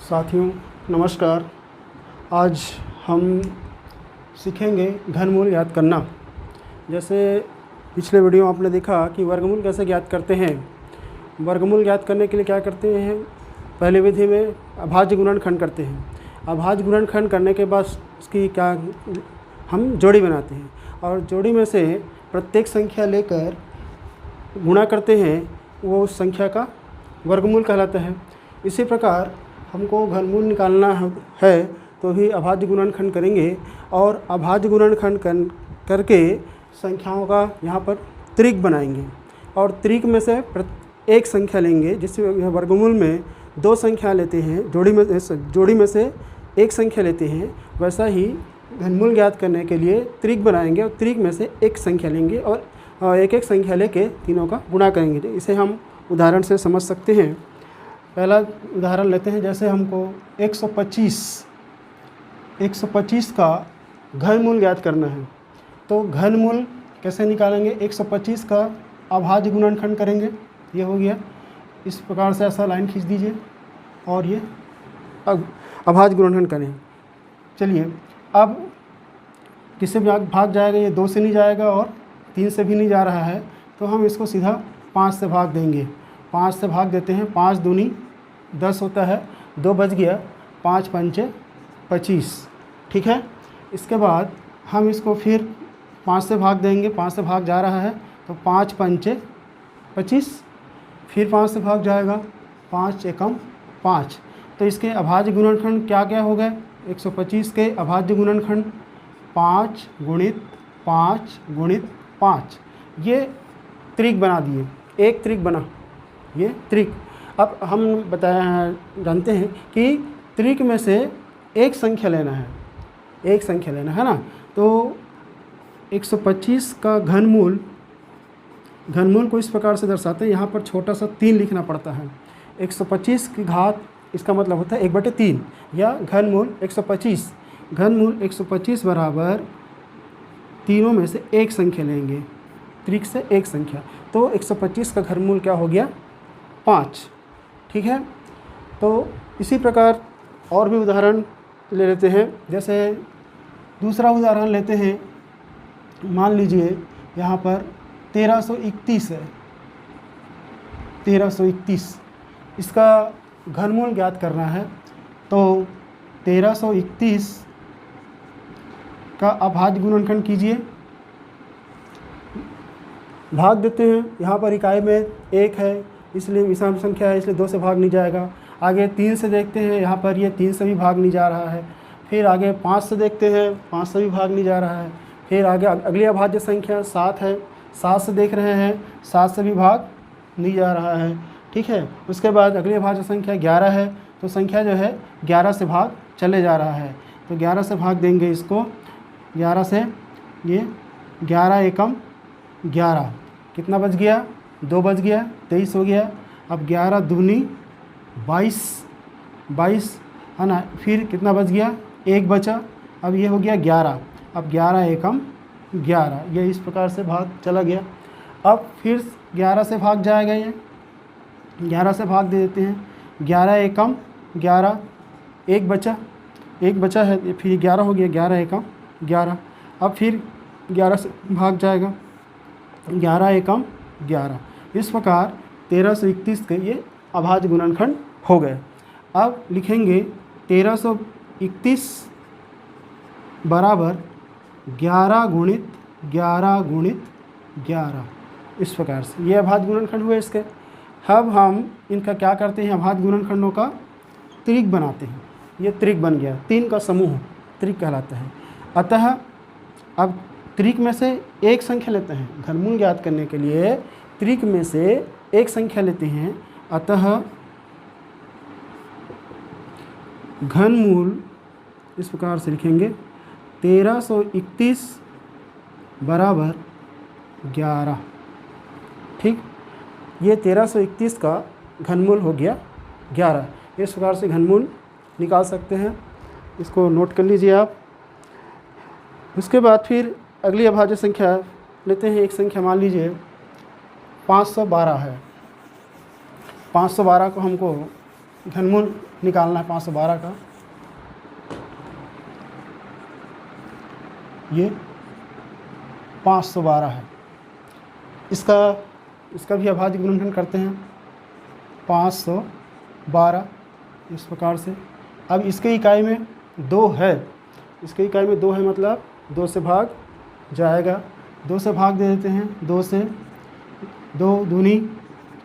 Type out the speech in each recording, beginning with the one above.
साथियों नमस्कार। आज हम सीखेंगे घनमूल ज्ञात करना। जैसे पिछले वीडियो में आपने देखा कि वर्गमूल कैसे ज्ञात करते हैं। वर्गमूल ज्ञात करने के लिए क्या करते हैं, पहली विधि में अभाज्य गुणनखंड करते हैं। अभाज्य गुणनखंड करने के बाद उसकी क्या हम जोड़ी बनाते हैं और जोड़ी में से प्रत्येक संख्या लेकर गुणा करते हैं, वो उस संख्या का वर्गमूल कहलाता है। इसी प्रकार हमको घनमूल निकालना है तो भी अभाज्य गुणनखंड करेंगे और अभाज्य गुणनखंड करके संख्याओं का यहाँ पर त्रिक बनाएंगे और त्रिक में से एक संख्या लेंगे। जिससे वर्गमूल में दो संख्या लेते हैं, जोड़ी में से एक संख्या लेते हैं, वैसा ही घनमूल ज्ञात करने के लिए त्रिक बनाएंगे और त्रिक में से एक संख्या लेंगे और एक एक संख्या लेके तीनों का गुणा करेंगे। इसे हम उदाहरण से समझ सकते हैं। पहला उदाहरण लेते हैं। जैसे हमको 125 का घनमूल ज्ञात करना है तो घनमूल कैसे निकालेंगे, 125 का अभाज्य गुणनखंड करेंगे। ये हो गया, इस प्रकार से ऐसा लाइन खींच दीजिए और ये अभाज्य गुणनखंड करें। चलिए, अब किससे भाग जाएगा, ये 2 से नहीं जाएगा और 3 से भी नहीं जा रहा है, तो हम इसको सीधा 5 से भाग देंगे। 5 से भाग देते हैं, 5 दूनी 10 होता है, 2 बच गया, 5 पंचे 25। ठीक है। इसके बाद हम इसको फिर 5 से भाग देंगे, 5 से भाग जा रहा है तो 5 पंचे 25, फिर 5 से भाग जाएगा, 5 एकम 5। तो इसके अभाज्य गुणनखंड क्या क्या हो गए, 125 के अभाज्य गुणनखंड 5 गुणित 5 गुणित 5। ये त्रिक बना दिए, एक त्रिक बना, ये त्रिक। अब हम जानते हैं कि त्रिक में से एक संख्या लेना है, एक संख्या लेना है ना। तो 125 का घनमूल को इस प्रकार से दर्शाते हैं। यहाँ पर छोटा सा 3 लिखना पड़ता है। 125 की घात, इसका मतलब होता है 1/3 या घनमूल 125। घनमूल 125 बराबर तीनों में से एक संख्या लेंगे, त्रिक से एक संख्या। तो 125 का घनमूल क्या हो गया, 5। ठीक है। तो इसी प्रकार और भी उदाहरण ले लेते हैं। जैसे दूसरा उदाहरण लेते हैं। मान लीजिए यहाँ पर 1331 है, 1331 इसका घनमूल ज्ञात करना है। तो 1331 का अभाज्य गुणनखंड कीजिए, भाग देते हैं। यहाँ पर इकाई में 1 है, इसलिए विषम संख्या है, इसलिए 2 से भाग नहीं जाएगा। आगे 3 से देखते हैं, यहाँ पर ये 3 से भी भाग नहीं जा रहा है। फिर आगे 5 से देखते हैं, 5 से भी भाग नहीं जा रहा है। फिर आगे अगली अभाज्य संख्या 7 है, 7 से देख रहे हैं, 7 से भी भाग नहीं जा रहा है। ठीक है। उसके बाद अगली अभाज्य संख्या 11 है, तो संख्या जो है 11 से भाग चले जा रहा है। तो 11 से भाग देंगे इसको, 11 से ये 11 एकम 11, कितना बच गया, 2 बच गया, 23 हो गया। अब 11 दूनी 22 है ना। फिर कितना बच गया, 1 बचा। अब ये हो गया 11, अब 11 एकम 11, ये इस प्रकार से भाग चला गया। अब फिर 11 से भाग जाएगा, ये 11 से भाग दे देते हैं, 11 एकम 11, 1 बचा है, फिर 11 हो गया, 11 एकम 11। अब फिर 11 से भाग जाएगा, 11 एकम 11। इस प्रकार 1331 के ये अभाज्य गुणनखंड हो गए। अब लिखेंगे 1331 बराबर 11 गुणित 11 गुणित 11। इस प्रकार से ये अभाज्य गुणनखंड हुए इसके। अब हम इनका क्या करते हैं, अभाज्य गुणनखंडों का त्रिक बनाते हैं। ये त्रिक बन गया, 3 का समूह त्रिक कहलाता है। अतः अब त्रिक में से एक संख्या लेते हैं, घनमूल ज्ञात करने के लिए त्रिक में से एक संख्या लेते हैं। अतः घनमूल इस प्रकार से लिखेंगे, 1331 बराबर 11। ठीक, ये 1331 का घनमूल हो गया 11। इस प्रकार से घनमूल निकाल सकते हैं, इसको नोट कर लीजिए आप। उसके बाद फिर अगली अभाज्य संख्या लेते हैं। एक संख्या मान लीजिए 512 है। 512 को हमको घनमूल निकालना है 512 का। ये 512 है। इसका भी अभाज्य गुणनखंड करते हैं 512 इस प्रकार से। अब इसके इकाई में 2 है, इसके इकाई में 2 है मतलब 2 से भाग जाएगा, 2 से भाग दे देते हैं। 2 से 2 दूनी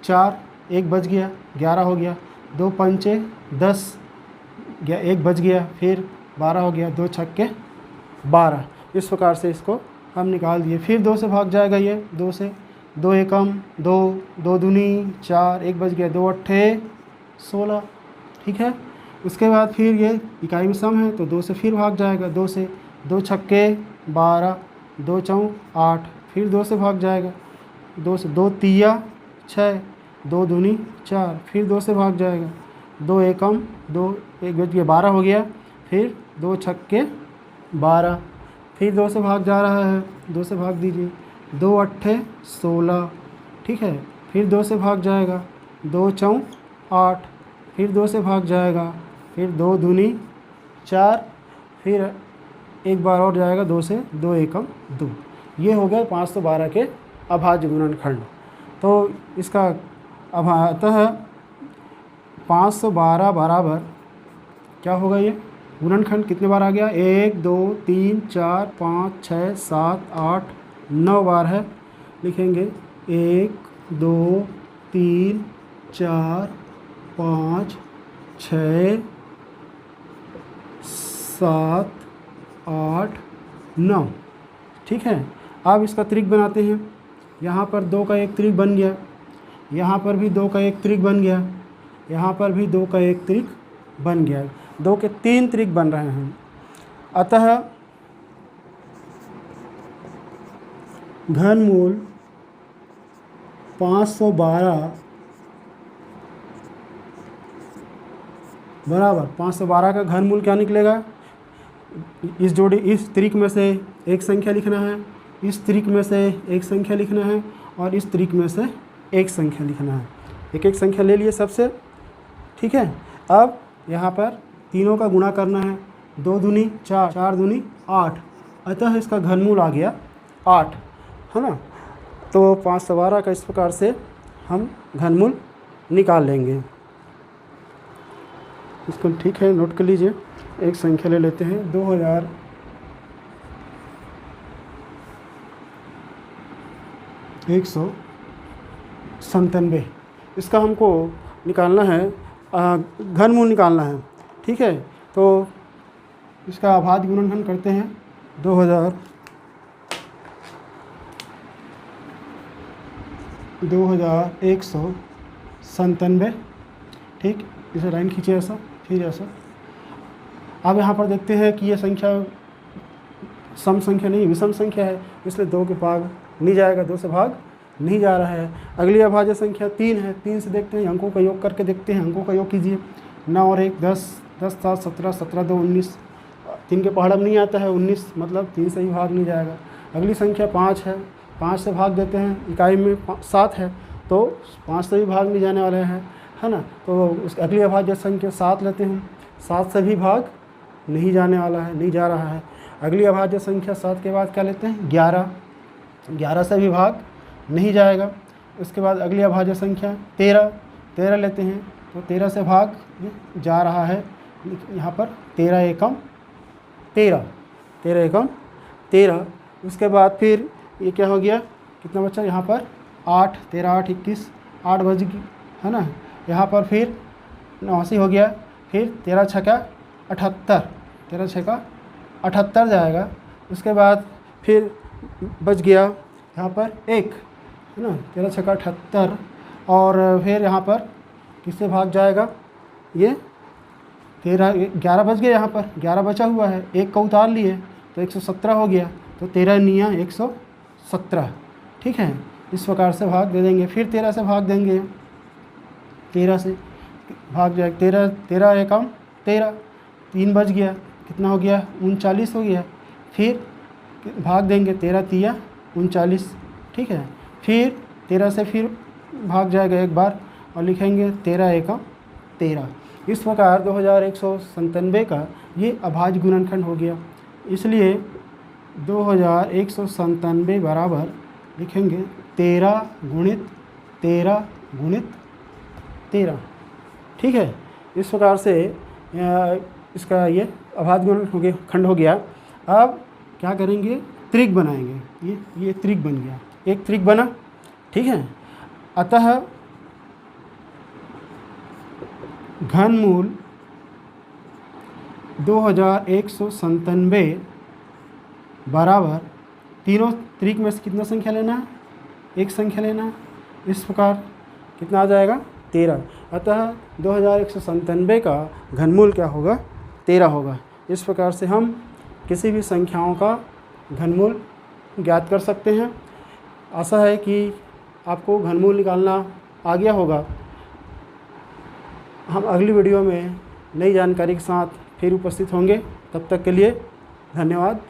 4, 1 बच गया 11 हो गया, 2 पंचे 10, 1 बच गया, फिर 12 हो गया, 2 छक्के 12। इस प्रकार से इसको हम निकाल दिए। फिर 2 से भाग जाएगा ये, 2 से 2 एकम 2, 2 दूनी 4, 1 बच गया, 2 अट्ठे 16। ठीक है, उसके बाद फिर ये इकाई में सम है तो 2 से फिर भाग जाएगा, 2 से 2 छक्के 12, 2 चौक 8, फिर 2 से भाग जाएगा, 2 से 2 तिया 6, 2 दूनी 4, फिर 2 से भाग जाएगा, 2 एकम 2, 1 बच गया 12 हो गया, फिर 2 छक्के 12, फिर 2 से भाग जा रहा है, 2 से भाग दीजिए, 2 अट्ठे 16। ठीक है, फिर 2 से भाग जाएगा, 2 चौक 8, फिर 2 से भाग जाएगा, फिर 2 दूनी 4, फिर एक बार और जाएगा 2 से 2 एकम 2। ये हो गया 512 के अभाज्य गुणनखंड। तो इसका अतः 512 बराबर क्या होगा, ये गुणनखंड कितने बार आ गया, 1 2 3 4 5 6 7 8 9 बार है। लिखेंगे 1 2 3 4 5 6 7 8 9। ठीक है, अब इसका त्रिक बनाते हैं। यहाँ पर 2 का एक त्रिक बन गया, यहाँ पर भी 2 का एक त्रिक बन गया, यहाँ पर भी 2 का एक त्रिक बन गया, 2 के 3 त्रिक बन रहे हैं। अतः घनमूल 512 बराबर 512 का घनमूल क्या निकलेगा, इस त्रिक में से एक संख्या लिखना है, इस त्रिक में से एक संख्या लिखना है, और इस त्रिक में से एक संख्या लिखना है। एक एक संख्या ले लिए सबसे। ठीक है, अब यहाँ पर तीनों का गुणा करना है, 2 दूनी 4, 4 दूनी 8, अतः इसका घनमूल आ गया 8, है ना। तो 512 का इस प्रकार से हम घनमूल निकाल लेंगे। इसको ठीक है नोट कर लीजिए। एक संख्या ले लेते हैं 2197। इसका हमको निकालना है, घनमूल निकालना है। ठीक है, तो इसका अभाज्य गुणनखंड करते हैं 2197। ठीक, इसे लाइन खींचे ऐसा, फिर ऐसा। अब यहाँ पर देखते हैं कि ये संख्या सम संख्या नहीं विषम संख्या है, इसलिए 2 के भाग नहीं जाएगा, 2 से भाग नहीं जा रहा है। अगली अभाज्य संख्या 3 है, 3 से देखते हैं, अंकों का योग करके देखते हैं। अंकों का योग कीजिए, 9 और 1 10, 10 7 17, 17 2 19। 3 के पहाड़ में नहीं आता है 19, मतलब 3 से ही भाग नहीं जाएगा। अगली संख्या 5 है, 5 से भाग देते हैं, इकाई में 7 है तो 5 से भी भाग नहीं जाने वाले हैं, है ना। तो उस अगली अभाज्य संख्या 7 लेते हैं, 7 से भी भाग नहीं जाने वाला है, नहीं जा रहा है। अगली अभाज्य संख्या 7 के बाद क्या लेते हैं, 11, 11 से भी भाग नहीं जाएगा। उसके बाद अगली अभाज्य संख्या 13, 13 लेते हैं तो 13 से भाग जा रहा है। यहाँ पर 13 एकम 13, 13 एकम 13। उसके बाद फिर ये क्या हो गया, कितना बचा यहाँ पर 8, 13 8 21, 8 बज गई, है ना। यहाँ पर फिर 89 हो गया, फिर 13 छक्का 78, 13 छक्का 78 जाएगा। उसके बाद फिर बच गया यहाँ पर 1, है ना, 13 छक्का 78। और फिर यहाँ पर किससे भाग जाएगा, ये 11 बच गया, यहाँ पर 11 बचा हुआ है, 1 का उतार लिए तो 117 हो गया, तो 13 निया 117। ठीक है, इस प्रकार से भाग दे देंगे। फिर 13 से भाग देंगे, 13 से भाग जाएगा, 13 एकम 13, 3 बच गया, कितना हो गया 39 हो गया। फिर भाग देंगे, 13 तिया 39। ठीक है, फिर 13 से फिर भाग जाएगा एक बार और लिखेंगे 13 एकम 13। इस प्रकार 2197 का ये अभाज्य गुणनखंड हो गया। इसलिए 2197 बराबर लिखेंगे 13 गुणित 13 गुणित 13। ठीक है, इस प्रकार से इसका ये अभाज्य गुणनखंड हो गया। अब क्या करेंगे, त्रिक बनाएंगे। ये त्रिक बन गया, एक त्रिक बना। ठीक है, अतः घनमूल 2197 बराबर, तीनों त्रिक में से कितना संख्या लेना है, एक संख्या लेना है। इस प्रकार कितना आ जाएगा, 13। अतः 2197 का घनमूल क्या होगा, 13 होगा। इस प्रकार से हम किसी भी संख्याओं का घनमूल ज्ञात कर सकते हैं। आशा है कि आपको घनमूल निकालना आ गया होगा। हम अगली वीडियो में नई जानकारी के साथ फिर उपस्थित होंगे। तब तक के लिए धन्यवाद।